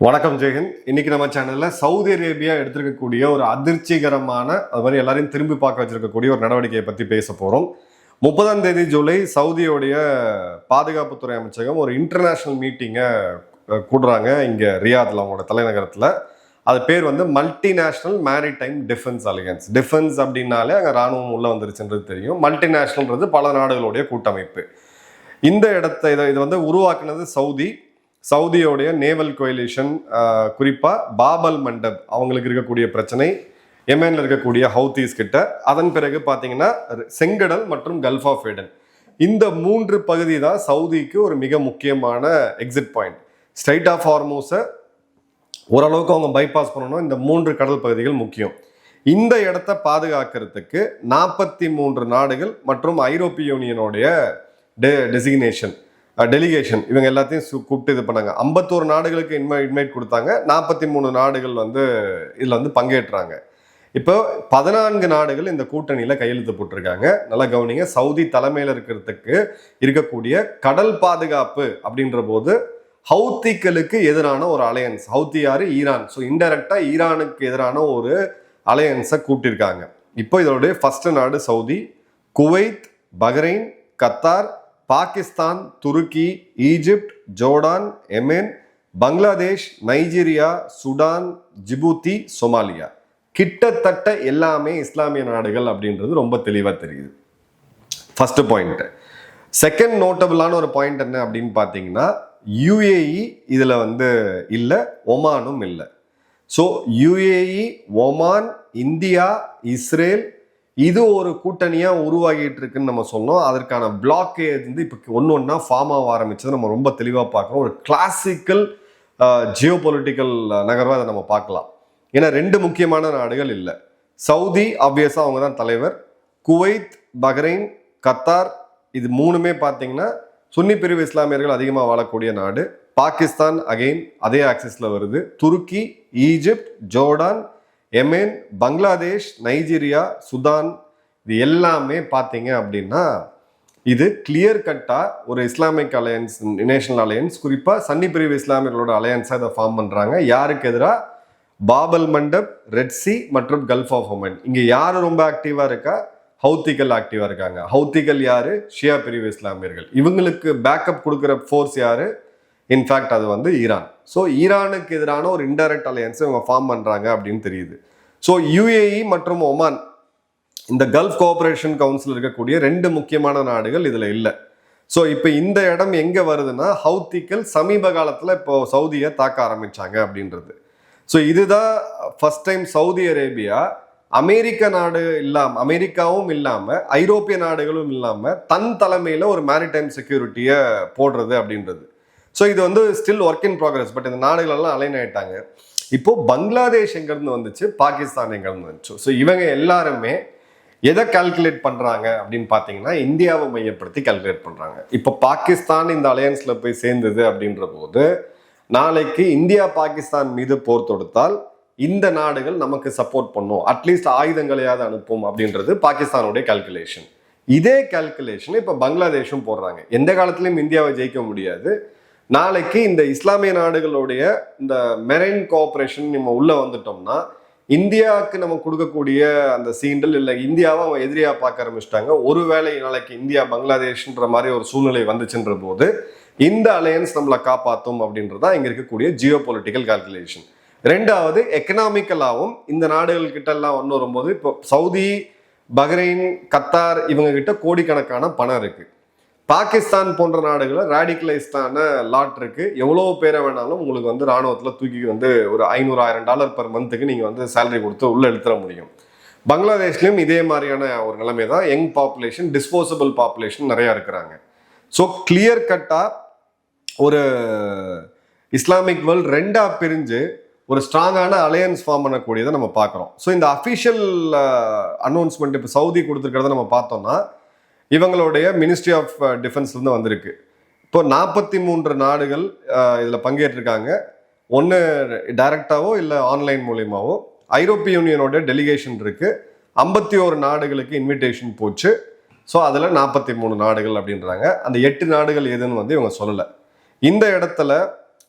வணக்கம் ஜெயஹிந்த். இன்னைக்கு நம்ம சேனல்ல சவுதி அரேபியா எடுத்திருக்கக்கூடிய ஒரு அதிர்ச்சிகரமான அது மாதிரி எல்லாரையும் திரும்பி பார்க்க வச்சிருக்கக்கூடிய ஒரு நடவடிக்கையை பத்தி பேச போறோம். 30ஆம் தேதி ஜூலை சவுதியோடைய பாதுகாப்புத்துறை அமைச்சகம் ஒரு இன்டர்நேஷனல் மீட்டிங்கை கூடுறாங்க இங்க ரியாத்ல, அவங்களோட தலைநகரத்துல. அது பேர் வந்து multinational maritime defence alliance. Defence அப்படின்னாலே அங்கே ராணுவம் உள்ள வந்துருச்சுன்றது தெரியும். மல்டிநேஷனல்ன்றது பல நாடுகளுடைய கூட்டமைப்பு. இந்த இடத்தை இதை வந்து உருவாக்குனது சவுதியோடைய நேவல் கோயலிஷன், குறிப்பாக பாபல் மண்டப் அவங்களுக்கு இருக்கக்கூடிய பிரச்சனை, எமேனில் இருக்கக்கூடிய ஹவுதீஸ் கிட்ட, அதன் பிறகு பார்த்தீங்கன்னா செங்கடல் மற்றும் கல்ஃப் ஆஃப் ஏடன், இந்த 3 பகுதி தான் சவுதிக்கு ஒரு மிக முக்கியமான எக்ஸிட் பாயிண்ட். ஸ்ட்ரைட் ஆஃப் ஹார்மூஸை ஓரளவுக்கு அவங்க பைபாஸ் பண்ணணும். இந்த 3 கடல் பகுதிகள் முக்கியம். இந்த இடத்த பாதுகாக்கிறதுக்கு 43 நாடுகள் மற்றும் ஐரோப்பிய யூனியனுடைய டெலிகேஷன் இவங்க எல்லாத்தையும் கூப்பிட்டு இது பண்ணாங்க. 51 நாடுகளுக்கு இன்வைட் கொடுத்தாங்க. 43 நாடுகள் வந்து இதில் வந்து பங்கேற்றாங்க. இப்போ 14 நாடுகள் இந்த கூட்டணியில் கையெழுத்து போட்டிருக்காங்க. நல்லா கவனிங்க. சவுதி தலைமையில் இருக்கக்கூடிய கடல் பாதுகாப்பு அப்படின்ற போது ஹவுத்திகளுக்கு எதிரான ஒரு அலையன்ஸ். ஹவுத்தி யாரு? ஈரான். ஸோ இன்டைரக்டா ஈரானுக்கு எதிரான ஒரு அலையன்ஸை கூப்பிட்டிருக்காங்க. இப்போ இதோடைய ஃபர்ஸ்ட் நாடு Saudi, Kuwait, Bahrain, Qatar, Pakistan, துருக்கி, Egypt, Jordan, Yemen, Bangladesh, Nigeria, Sudan, Djibouti, Somalia, கிட்டத்தட்ட எல்லாமே இஸ்லாமிய நாடுகள் அப்படின்றது ரொம்ப தெளிவாக தெரியுது. First point. செகண்ட் நோட்டபிளான ஒரு பாயிண்ட் என்ன அப்படின்னு பார்த்தீங்கன்னா, யுஏஇ இதில் வந்து இல்லை, ஒமானும் இல்லை. So UAE, Oman, India, Israel, இது ஒரு கூட்டணியா உருவாகிட்டு இருக்குன்னு நம்ம சொன்னோம். அதற்கான பிளாக்கேஜ் வந்து இப்போ ஒன்னொன்னா ஃபார்ம் ஆக ஆரம்பிச்சது நம்ம ரொம்ப தெளிவாக பார்க்குறோம். ஒரு கிளாசிக்கல் ஜியோ பொலிட்டிக்கல் நகர்வாக அதை நம்ம பார்க்கலாம். ஏன்னா 2 முக்கியமான நாடுகள் இல்லை. சவுதி ஆப்வியஸாக அவங்க தான் தலைவர். குவைத், பஹ்ரைன், கத்தார், இது 3மே பார்த்தீங்கன்னா சுன்னி பிரிவு இஸ்லாமியர்கள் அதிகமாக வாழக்கூடிய நாடு. பாகிஸ்தான் அகெயின் அதே ஆக்சிஸ்ல வருது. துருக்கி, Egypt, Jordan, Yemen, Bangladesh, Nigeria, Sudan, இது எல்லாமே பார்த்தீங்க அப்படின்னா இது கிளியர் கட்டா ஒரு இஸ்லாமிக் அலையன்ஸ், நேஷனல் அலையன்ஸ், குறிப்பாக சன்னி பிரிவு இஸ்லாமியர்களோட அலையன்ஸாக இதை ஃபார்ம் பண்ணுறாங்க. யாருக்கு எதிராக? பாபல் மண்டப், ரெட்சி மற்றும் கல்ஃப் ஆஃப் ஒமன். இங்கே யார் ரொம்ப ஆக்டிவாக இருக்கா? ஹவுத்திகள் ஆக்டிவாக இருக்காங்க. ஹவுத்திகள் யாரு? ஷியா பிரிவு இஸ்லாமியர்கள். இவங்களுக்கு பேக்கப் கொடுக்குற ஃபோர்ஸ் யாரு? இன்ஃபேக்ட் அது வந்து ஈரான். ஸோ ஈரானுக்கு எதிரான ஒரு இன்டைரக்ட் அலையன்ஸ் இவங்க ஃபார்ம் பண்ணுறாங்க அப்படின்னு தெரியுது. ஸோ யுஏஇ மற்றும் ஒமான், இந்த கல்ஃப் கோஆபரேஷன் கவுன்சில் இருக்கக்கூடிய 2 முக்கியமான நாடுகள் இதில் இல்லை. ஸோ இப்போ இந்த இடம் எங்கே வருதுன்னா, ஹவுத்திகள் சமீப காலத்தில் இப்போ சவுதியை தாக்க ஆரம்பிச்சாங்க அப்படின்றது. ஸோ இதுதான் ஃபர்ஸ்ட் டைம் சவுதி அரேபியா அமெரிக்காவும் இல்லாமல் ஐரோப்பிய நாடுகளும் இல்லாமல் தன் தலைமையில் ஒரு மேரிடைம் செக்யூரிட்டியை போடுறது அப்படின்றது. ஸோ இது வந்து still work in progress. But இந்த நாடுகள் எல்லாம் அலைன் ஆயிட்டாங்க. இப்போ பங்களாதேஷ் எங்கிருந்து வந்துச்சு, பாகிஸ்தான் எங்கிருந்து வந்துச்சு. ஸோ இவங்க எல்லாருமே எதை கால்குலேட் பண்றாங்க அப்படின்னு பார்த்தீங்கன்னா, இந்தியாவை மையப்படுத்தி கால்குலேட் பண்றாங்க. இப்போ பாகிஸ்தான் இந்த அலையன்ஸ்ல போய் சேர்ந்தது அப்படின்ற போது, நாளைக்கு இந்தியா பாகிஸ்தான் மீது போர் தொடுத்தால் இந்த நாடுகள் நமக்கு சப்போர்ட் பண்ணும், அட்லீஸ்ட் ஆயுதங்களையாவது அனுப்பும் அப்படின்றது பாகிஸ்தானுடைய கால்குலேஷன். இதே கால்குலேஷன் இப்போ பங்களாதேஷும் போடுறாங்க. எந்த காலத்திலையும் இந்தியாவை ஜெயிக்க முடியாது. நாளைக்கு இந்த இஸ்லாமிய நாடுகளுடைய இந்த மெரைன் கோஆபரேஷன் நம்ம உள்ள வந்துட்டோம்னா, இந்தியாவுக்கு நம்ம கொடுக்கக்கூடிய அந்த சீண்டல் இல்லை, இந்தியாவை அவங்க எதிரியா பார்க்க ஆரம்பிச்சிட்டாங்க. ஒருவேளை நாளைக்கு இந்தியா பங்களாதேஷ்ன்ற மாதிரி ஒரு சூழ்நிலை வந்துச்சுன்ற போது இந்த அலையன்ஸ் நம்மளை காப்பாற்றும் அப்படின்றதா இங்க இருக்கக்கூடிய ஜியோ பொலிட்டிக்கல் கால்குலேஷன். 2வது எக்கனாமிக்கலாகவும் இந்த நாடுகள் கிட்ட எல்லாம் ஒன்று வரும்போது, இப்போ சவுதி, பஹ்ரைன், கத்தார் இவங்க கிட்ட கோடிக்கணக்கான பணம் இருக்கு. பாகிஸ்தான் போன்ற நாடுகளை ரேடிகலைஸ்டான லாட் இருக்கு. எவ்வளோ பேரை வேணாலும் உங்களுக்கு வந்து ராணுவத்தில் தூக்கி வந்து ஒரு $500,000 பெர் மந்த்துக்கு நீங்கள் வந்து சேலரி கொடுத்து உள்ள எழுத்துற முடியும். பங்களாதேஷ்லையும் இதே மாதிரியான ஒரு நிலைமை தான். யங் பாப்புலேஷன், டிஸ்போசபிள் பாப்புலேஷன் நிறையா இருக்கிறாங்க. ஸோ கிளியர் கட்டாக ஒரு இஸ்லாமிக் வேர்ல்டு 2ஆ பிரிஞ்சு ஒரு ஸ்ட்ராங்கான அலையன்ஸ் ஃபார்ம் பண்ணக்கூடியதை நம்ம பார்க்குறோம். ஸோ இந்த அஃபிஷியல் அனௌன்ஸ்மெண்ட் இப்போ சவுதி கொடுத்துருக்கிறத நம்ம பார்த்தோம்னா, இவங்களுடைய மினிஸ்ட்ரி ஆஃப் டிஃபென்ஸ்லேருந்து வந்திருக்கு. இப்போ 43 நாடுகள் இதில் பங்கேற்றிருக்காங்க. ஒன்று டைரக்டாவோ இல்லை ஆன்லைன் மூலியமாவோ. ஐரோப்பிய யூனியனோட டெலிகேஷன் இருக்கு. 51 நாடுகளுக்கு இன்விடேஷன் போச்சு. ஸோ அதில் 43 நாடுகள் அப்படின்றாங்க. அந்த 8 நாடுகள் எதுன்னு வந்து இவங்க சொல்லலை. இந்த இடத்துல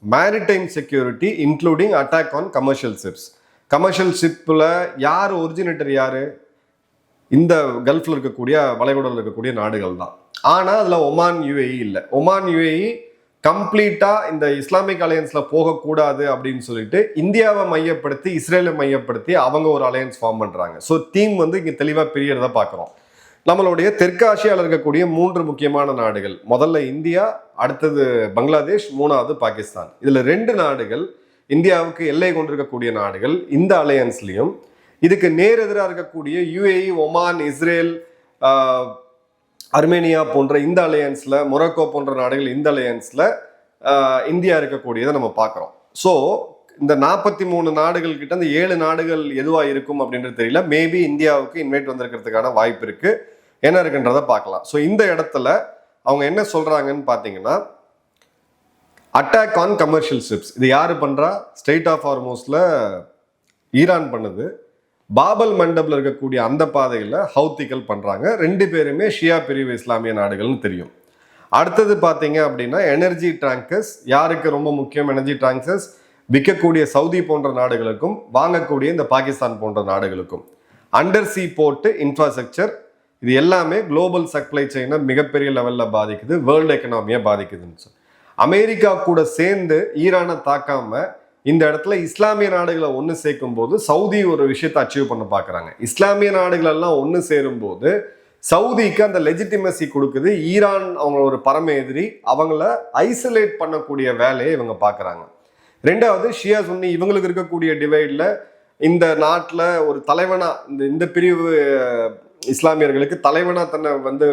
maritime security including attack on commercial ships. கமர்ஷியல் ஷிப்பில் யார் ஒரிஜினேட்டர் யார்? இந்த கல்ஃபில் இருக்கக்கூடிய வளைகுடாவில் இருக்கக்கூடிய நாடுகள் தான். ஆனால் அதில் ஒமான் யுஏஇ இல்லை. ஒமான் யுஏஇ கம்ப்ளீட்டாக இந்த இஸ்லாமிக் அலையன்ஸில் போகக்கூடாது அப்படின்னு சொல்லிட்டு இந்தியாவை மையப்படுத்தி இஸ்ரேலை மையப்படுத்தி அவங்க ஒரு அலையன்ஸ் ஃபார்ம் பண்ணுறாங்க. ஸோ தீம் வந்து இங்கே தெளிவாக பிரியறதை பார்க்குறோம். நம்மளுடைய தெற்கு ஆசியாவில் இருக்கக்கூடிய 3 முக்கியமான நாடுகள், முதல்ல இந்தியா, அடுத்தது பங்களாதேஷ், 3வது பாகிஸ்தான். இதில் 2 நாடுகள் இந்தியாவுக்கு எல்லை கொண்டிருக்கக்கூடிய நாடுகள். இந்த அலையன்ஸ்லையும் இதுக்கு நேர் எதிராக இருக்கக்கூடிய யுஏஇ, ஒமான், இஸ்ரேல், அர்மேனியா போன்ற இந்த அலையன்ஸில், மொரோக்கோ போன்ற நாடுகள் இந்த அலையன்ஸில் இந்தியா இருக்கக்கூடியதை நம்ம பார்க்குறோம். ஸோ இந்த 43 நாடுகள் கிட்ட இந்த 7 நாடுகள் எதுவாக இருக்கும் அப்படின்றது தெரியல. மேபி இந்தியாவுக்கு இன்வைட் வந்திருக்கிறதுக்கான வாய்ப்பு இருக்கு. என்ன இருக்குன்றத பார்க்கலாம். ஸோ இந்த இடத்துல அவங்க என்ன சொல்றாங்கன்னு பார்த்தீங்கன்னா, அட்டாக் ஆன் கமர்ஷியல் ஷிப்ஸ். இது யாரு பண்றா? ஸ்ட்ரெய்ட் ஆஃப் ஹார்மோஸ்ல ஈரான் பண்ணுது. பாபல் மண்டப்ல இருக்கக்கூடிய அந்த பாதையில் ஹவுத்திகள் பண்றாங்க. 2 பேருமே ஷியா பிரிவு இஸ்லாமிய நாடுகள்னு தெரியும். அடுத்தது பார்த்தீங்க அப்படின்னா எனர்ஜி ட்ராங்கர்ஸ். யாருக்கு ரொம்ப முக்கியம் எனர்ஜி ட்ராங்கர்ஸ்? விற்கக்கூடிய சவுதி போன்ற நாடுகளுக்கும் வாங்கக்கூடிய இந்த பாகிஸ்தான் போன்ற நாடுகளுக்கும். அண்டர் சி போர்ட் இன்ஃப்ராஸ்ட்ரக்சர், இது எல்லாமே குளோபல் சப்ளை செயினை மிகப்பெரிய லெவலில் பாதிக்குது, வேர்ல்டு எக்கனாமியை பாதிக்குதுன்னு. அமெரிக்கா கூட சேர்ந்து ஈரானை தாக்காம இந்த இடத்துல இஸ்லாமிய நாடுகளை ஒன்று சேர்க்கும் போது சவுதி ஒரு விஷயத்தை அச்சீவ் பண்ண பார்க்குறாங்க. இஸ்லாமிய நாடுகள் எல்லாம் ஒன்று சேரும் போது சவுதிக்கு அந்த லெஜிட்டிமசி கொடுக்குது. ஈரான் அவங்க ஒரு பரம எதிரி, அவங்கள ஐசோலேட் பண்ணக்கூடிய வேலையை இவங்க பார்க்குறாங்க. 2வது ஷியா சுன்னி இவங்களுக்கு இருக்கக்கூடிய டிவைடில் இந்த நாட்டில் ஒரு தலைவனா இந்த பிரிவு இஸ்லாமியர்களுக்கு தலைவனா தன்னை வந்து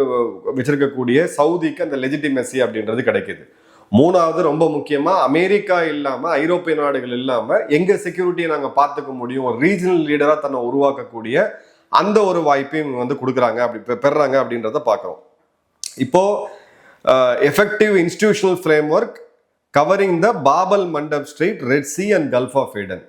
வச்சிருக்கக்கூடிய சவுதிக்கு அந்த லெஜிட்டிமசி அப்படின்றது கிடைக்குது. 3வது ரொம்ப முக்கியமா அமெரிக்கா இல்லாம, ஐரோப்பிய நாடுகள் இல்லாம எங்க செக்யூரிட்டியை நாங்க பார்த்துக்க முடியும், ஒரு ரீஜனல் லீடரா தன்னை உருவாக்கக்கூடிய அந்த ஒரு வாய்ப்பையும் வந்து கொடுக்குறாங்க, அப்படி பெறாங்க அப்படின்றத பார்க்குறோம். இப்போ effective institutional framework covering the Bab el Mandeb strait, Red Sea and Gulf of Aden.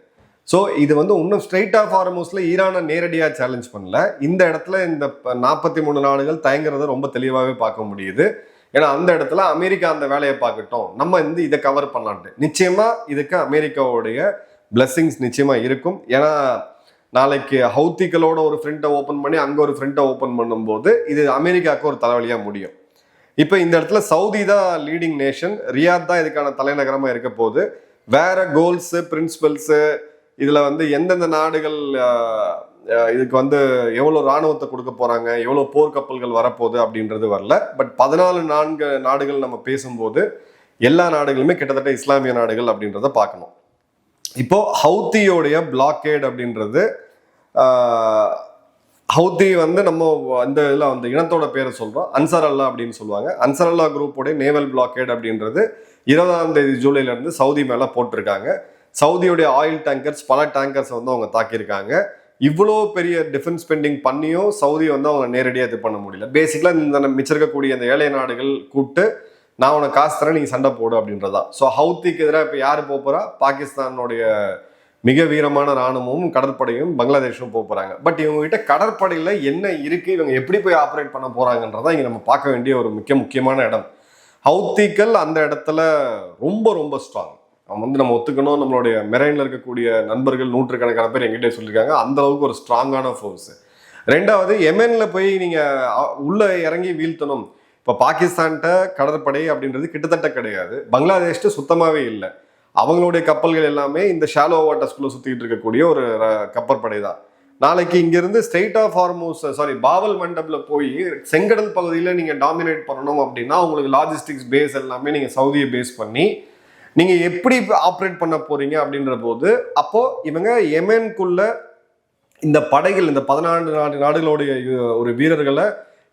So இது வந்து இன்னும் ஸ்ட்ரெயிட் ஆஃப் ஹார்மோஸ்ல ஈரானை நேரடியாக சேலஞ்ச் பண்ணல. இந்த இடத்துல இந்த 43 நாடுகள் தயங்குறத ரொம்ப தெளிவாகவே பார்க்க முடியுது. ஏன்னா அந்த இடத்துல அமெரிக்கா அந்த வேலையை பார்க்கட்டும், நம்ம வந்து இதை கவர் பண்ணலான்ட்டு. நிச்சயமா இதுக்கு அமெரிக்காவுடைய பிளெஸிங்ஸ் நிச்சயமா இருக்கும். ஏன்னா நாளைக்கு ஹவுத்திகளோட ஒரு ஃப்ரண்ட்டை ஓப்பன் பண்ணி அங்கே ஒரு ஃப்ரண்ட்டை ஓப்பன் பண்ணும்போது இது அமெரிக்காவுக்கு ஒரு தலைவலியாக முடியும். இப்போ இந்த இடத்துல சவுதி தான் லீடிங் நேஷன், ரியாத் தான் இதுக்கான தலைநகரமாக இருக்க போகுது. வேற கோல்ஸு, பிரின்சிபல்ஸு, இதில் வந்து எந்தெந்த நாடுகள் இதுக்கு வந்து எவ்வளோ இராணுவத்தை கொடுக்க போகிறாங்க, எவ்வளோ போர்க்கப்பல்கள் வரப்போகுது அப்படின்றது வரல. பட் 14 நாடுகள் நம்ம பேசும்போது எல்லா நாடுகளுமே கிட்டத்தட்ட இஸ்லாமிய நாடுகள் அப்படின்றத பார்க்கணும். இப்போ ஹவுத்தியோடைய பிளாக்கேட் அப்படின்றது, ஹவுத்தி வந்து நம்ம இந்த இதில் வந்து இனத்தோட பேரை சொல்கிறோம், அன்சார் அல்லா அப்படின்னு சொல்லுவாங்க. அன்சார் அல்லா குரூப்போடைய நேவல் பிளாக்கேட் அப்படின்றது 20ஆம் தேதி ஜூலைலேருந்து சவுதி மேலே போட்டிருக்காங்க. சவுதியோடைய ஆயில் டேங்கர்ஸ், பல டேங்கர்ஸ் வந்து அவங்க தாக்கியிருக்காங்க. இவ்வளோ பெரிய டிஃபென்ஸ் ஸ்பெண்டிங் பண்ணியும் சவுதி வந்து அவங்க நேரடியாக இது பண்ண முடியல. பேசிக்கலாக இந்த மிச்சிருக்கக்கூடிய இந்த ஏழை நாடுகள் கூப்பிட்டு நான் உனக்கு காசு தரேன், நீங்கள் சண்டை போடு அப்படின்றதா. ஸோ ஹவுத்திக்கு எதிராக இப்போ யார் போகிறா? பாகிஸ்தானுடைய மிக வீரமான இராணுவமும் கடற்படையும் பங்களாதேஷும் போகிறாங்க. பட் இவங்ககிட்ட கடற்படையில் என்ன இருக்குது, இவங்க எப்படி போய் ஆப்ரேட் பண்ண போகிறாங்கன்றதான் இங்கே நம்ம பார்க்க வேண்டிய ஒரு முக்கியமான இடம். ஹவுத்திகள் அந்த இடத்துல ரொம்ப ரொம்ப ஸ்ட்ராங். அவன் வந்து நம்ம ஒத்துக்கணும். நம்மளுடைய மெரைனில் இருக்கக்கூடிய நண்பர்கள் 100கணக்கான பேர் எங்கிட்டே சொல்லியிருக்காங்க, அந்த அளவுக்கு ஒரு ஸ்ட்ராங்கான ஃபோர்ஸ். 2வது எமென்ல போய் நீங்கள் உள்ள இறங்கி வீழ்த்தணும். இப்போ பாகிஸ்தான்கிட்ட கடற்படை அப்படின்றது கிட்டத்தட்ட கிடையாது, பங்களாதேஷ்ட சுத்தமாகவே இல்லை. அவங்களுடைய கப்பல்கள் எல்லாமே இந்த ஷாலோ வாட்டர்ஸ்குள்ளே சுற்றிட்டு இருக்கக்கூடிய ஒரு கப்பற்படை தான். நாளைக்கு இங்கிருந்து ஸ்ட்ரெய்ட் ஆஃப் ஹார்மோஸ் பாபல் மண்டப்ல போய் செங்கடல் பகுதியில் நீங்கள் டாமினேட் பண்ணணும் அப்படின்னா உங்களுக்கு லாஜிஸ்டிக்ஸ் பேஸ் எல்லாமே நீங்கள் சவுதியை பேஸ் பண்ணி நீங்கள் எப்படி ஆப்ரேட் பண்ண போறீங்க அப்படின்ற போது, அப்போ இவங்க எமென்குள்ள இந்த படைகள், இந்த 14 நாடுகளுடைய ஒரு வீரர்களை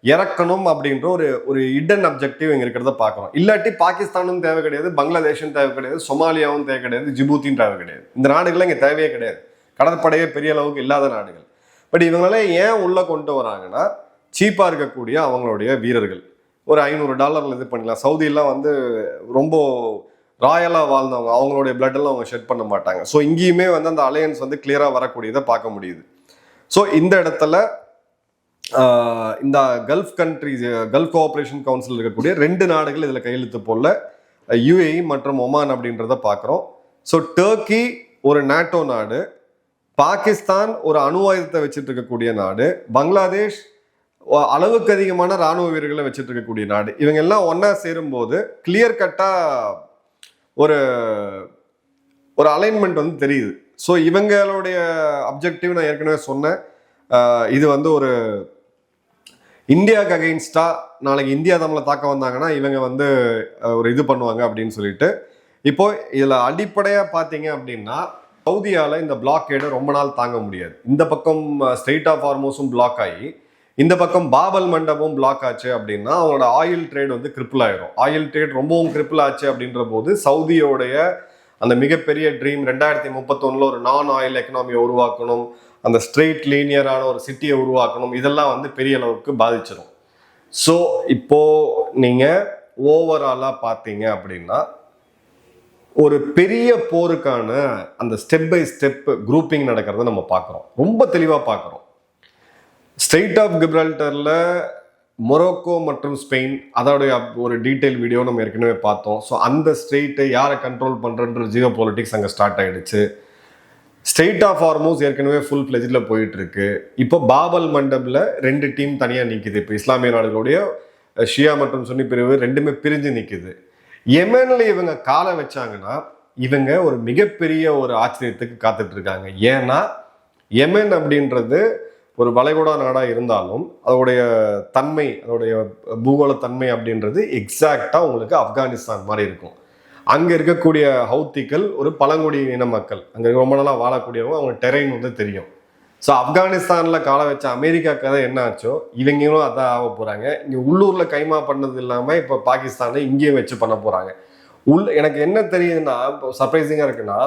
இறக்கணும் அப்படின்ற ஒரு இடன் அப்ஜெக்டிவ் இங்கே இருக்கிறத பார்க்குறோம். இல்லாட்டி பாகிஸ்தானும் தேவை கிடையாது, பங்களாதேஷும் தேவை கிடையாது, சொமாலியாவும் தேவை கிடையாது, ஜிபூத்தியும் தேவை கிடையாது. இந்த நாடுகள்லாம் இங்கே தேவையே கிடையாது, கடற்படையே பெரிய அளவுக்கு இல்லாத நாடுகள். பட் இவங்களே ஏன் உள்ளே கொண்டு வராங்கன்னா, சீப்பாக இருக்கக்கூடிய அவங்களுடைய வீரர்கள் ஒரு $500 இது பண்ணிக்கலாம். சவுதியெல்லாம் வந்து ரொம்ப ராயலாக வாழ்ந்தவங்க, அவங்களுடைய பிளட்டெல்லாம் அவங்க ஷெட் பண்ண மாட்டாங்க. ஸோ இங்கேயுமே வந்து அந்த அலையன்ஸ் வந்து கிளியராக வரக்கூடியதை பார்க்க முடியுது. ஸோ இந்த இடத்துல இந்த gulf countries, gulf cooperation council இருக்கக்கூடிய 2 நாடுகள் இதில் கையெழுத்து போடல. UAE மற்றும் ஒமான் அப்படின்றத பார்க்குறோம். ஸோ டர்க்கி ஒரு நேட்டோ நாடு, பாகிஸ்தான் ஒரு அணு ஆயுதத்தை வச்சுட்டு இருக்கக்கூடிய நாடு, பங்களாதேஷ் அளவுக்கு அதிகமான ராணுவ வீரர்களை வச்சுட்டு இருக்கக்கூடிய நாடு. இவங்க எல்லாம் ஒன்னா சேரும்போது கிளியர் கட்டா ஒரு ஒரு அலைன்மெண்ட் வந்து தெரியுது. ஸோ இவங்களுடைய அப்ஜெக்டிவ் நான் ஏற்கனவே சொன்னேன். இது வந்து ஒரு இந்தியாவுக்கு அகைன்ஸ்டா நாளைக்கு இந்தியா நம்மளை தாக்க வந்தாங்கன்னா இவங்க வந்து ஒரு இது பண்ணுவாங்க அப்படின்னு சொல்லிட்டு. இப்போ இதுல அடிப்படையா பாத்தீங்க அப்படின்னா சவுதியால இந்த பிளாக்கேடை ரொம்ப நாள் தாங்க முடியாது. இந்த பக்கம் ஸ்ட்ரெயிட் ஆஃப் ஹார்மோஸும் பிளாக் ஆகி இந்த பக்கம் பாபல் மண்டபம் பிளாக் ஆச்சு அப்படின்னா அவங்களோட ஆயில் ட்ரேட் வந்து கிரிப்பிள் ஆயிரும். ஆயில் ட்ரேட் ரொம்பவும் கிரிப்பிள் ஆச்சு அப்படின்ற போது சவுதியோடைய அந்த மிகப்பெரிய ட்ரீம் 2031 ஒரு நான் ஆயில் எக்கனாமியை உருவாக்கணும், அந்த ஸ்ட்ரெயிட் லீனியரான ஒரு சிட்டியை உருவாக்கணும், இதெல்லாம் வந்து பெரிய அளவுக்கு பாதிச்சிடும். ஸோ இப்போ நீங்க ஓவராலா பார்த்தீங்க அப்படின்னா ஒரு பெரிய போருக்கான அந்த ஸ்டெப் பை ஸ்டெப் குரூப்பிங் நடக்கிறத நம்ம பார்க்குறோம், ரொம்ப தெளிவாக பார்க்குறோம். ஸ்ட்ரெயிட் ஆஃப் கிப்ரால்டர்ல மொரோக்கோ மற்றும் ஸ்பெயின் அதோடைய ஒரு டீட்டெயில் வீடியோ நம்ம ஏற்கனவே பார்த்தோம். ஸோ அந்த ஸ்ட்ரெயிட்டை யாரை கண்ட்ரோல் பண்ணுறன்ற ஜியோ பொலிட்டிக்ஸ் அங்கே ஸ்டார்ட் ஆகிடுச்சு. ஸ்ட்ரெயிட் ஆஃப் ஹார்மோஸ் ஏற்கனவே ஃபுல் ஃப்ளெஜில் போயிட்டு இருக்கு. இப்போ பாபல் மண்டபில் 2 டீம் தனியாக நிற்குது. இப்போ இஸ்லாமிய நாடுகளுடைய ஷியா மற்றும் சுன்னி பிரிவு ரெண்டுமே பிரிஞ்சு நிற்குது. யெமன்ல இவங்க காலை வச்சாங்கன்னா இவங்க ஒரு மிகப்பெரிய ஒரு ஆச்சரியத்துக்கு காத்துட்டு இருக்காங்க. ஏன்னா யெமன் அப்படின்றது ஒரு வளைகுடா நாடாக இருந்தாலும் அதோடைய தன்மை, அதோடைய பூகோள தன்மை அப்படின்றது எக்ஸாக்டா உங்களுக்கு ஆப்கானிஸ்தான் மாதிரி இருக்கும். அங்க இருக்கக்கூடிய ஹவுத்திகள் ஒரு பழங்குடி இன மக்கள், அங்க ரொம்ப நாளா வாழக்கூடியவங்க, அவங்க டெரைன் வந்து தெரியும். ஸோ ஆப்கானிஸ்தான்ல காலை வச்ச அமெரிக்கா கதை என்ன ஆச்சோ இவங்களும் அதான் ஆக போறாங்க. இங்க உள்ளூர்ல கைமா பண்ணது இல்லாம இப்ப பாகிஸ்தானை இங்கேயும் வச்சு பண்ண போறாங்க. எனக்கு என்ன தெரியுதுன்னா சர்ப்ரைசிங்கா இருக்குன்னா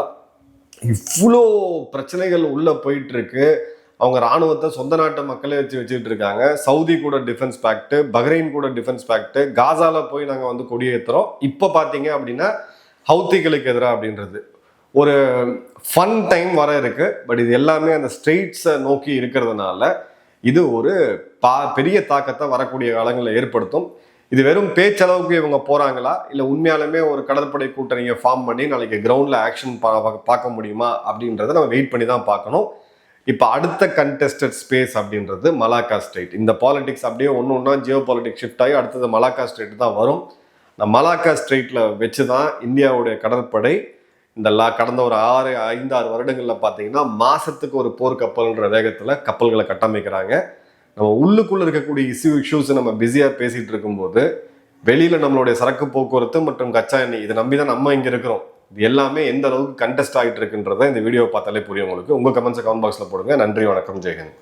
இவ்வளோ பிரச்சனைகள் உள்ள போயிட்டு இருக்கு. அவங்க ராணுவத்தை சொந்த நாட்டு மக்களே வச்சுட்டு இருக்காங்க. சவுதி கூட டிஃபென்ஸ் பேக்ட், பஹ்ரைன் கூட டிஃபென்ஸ் பேக்ட், காசால போய் நாங்கள் வந்து கொடியேற்றுறோம். இப்போ பார்த்தீங்க அப்படின்னா ஹவுத்திகளுக்கு எதிராக அப்படின்றது ஒரு ஃபன் டைம் வர இருக்கு. பட் இது எல்லாமே அந்த ஸ்ட்ரெயிட்ஸை நோக்கி இருக்கிறதுனால இது ஒரு பெரிய தாக்கத்தை வரக்கூடிய காலங்களில் ஏற்படுத்தும். இது வெறும் பேச்சளவுக்கு இவங்க போறாங்களா, இல்லை உண்மையாலுமே ஒரு கடற்படை கூட்டணியை ஃபார்ம் பண்ணி நாளைக்கு கிரவுண்ட்ல ஆக்ஷன் பார்க்க முடியுமா அப்படின்றத நம்ம வெயிட் பண்ணி தான் பார்க்கணும். இப்போ அடுத்த கண்டெஸ்டட் ஸ்பேஸ் அப்படின்றது மலாக்கா ஸ்ட்ரெயிட். இந்த பாலிடிக்ஸ் அப்படியே ஒன்று ஜியோ பாலிடிக்ஸ் ஷிஃப்ட் ஆகி அடுத்தது மலாக்கா ஸ்ட்ரெயிட் தான் வரும். இந்த மலாக்கா ஸ்ட்ரெயிட்ல வச்சு தான் இந்தியாவுடைய கடற்படை இந்த கடந்த ஒரு 5-6 வருடங்களில் பார்த்தீங்கன்னா மாசத்துக்கு ஒரு போர் கப்பல்ன்ற வேகத்தில் கப்பல்களை கட்டமைக்கிறாங்க. நம்ம உள்ளுக்குள்ள இருக்கக்கூடிய இஷ்யூஸ் நம்ம பிஸியாக பேசிட்டு இருக்கும்போது வெளியில நம்மளுடைய சரக்கு போக்குவரத்து மற்றும் கச்சா எண்ணெய் இதை நம்பி தான் நம்ம இங்கே இருக்கிறோம். இது எல்லாமே எந்த அளவுக்கு கண்டெஸ்ட் ஆகிட்டு இருக்குன்றதை இந்த வீடியோ பார்த்தாலே புரியும் உங்களுக்கு. உங்க கமெண்ட்ஸை கமெண்ட் பாக்ஸ்ல போடுங்க. நன்றி, வணக்கம், ஜெய்ஹிந்த்.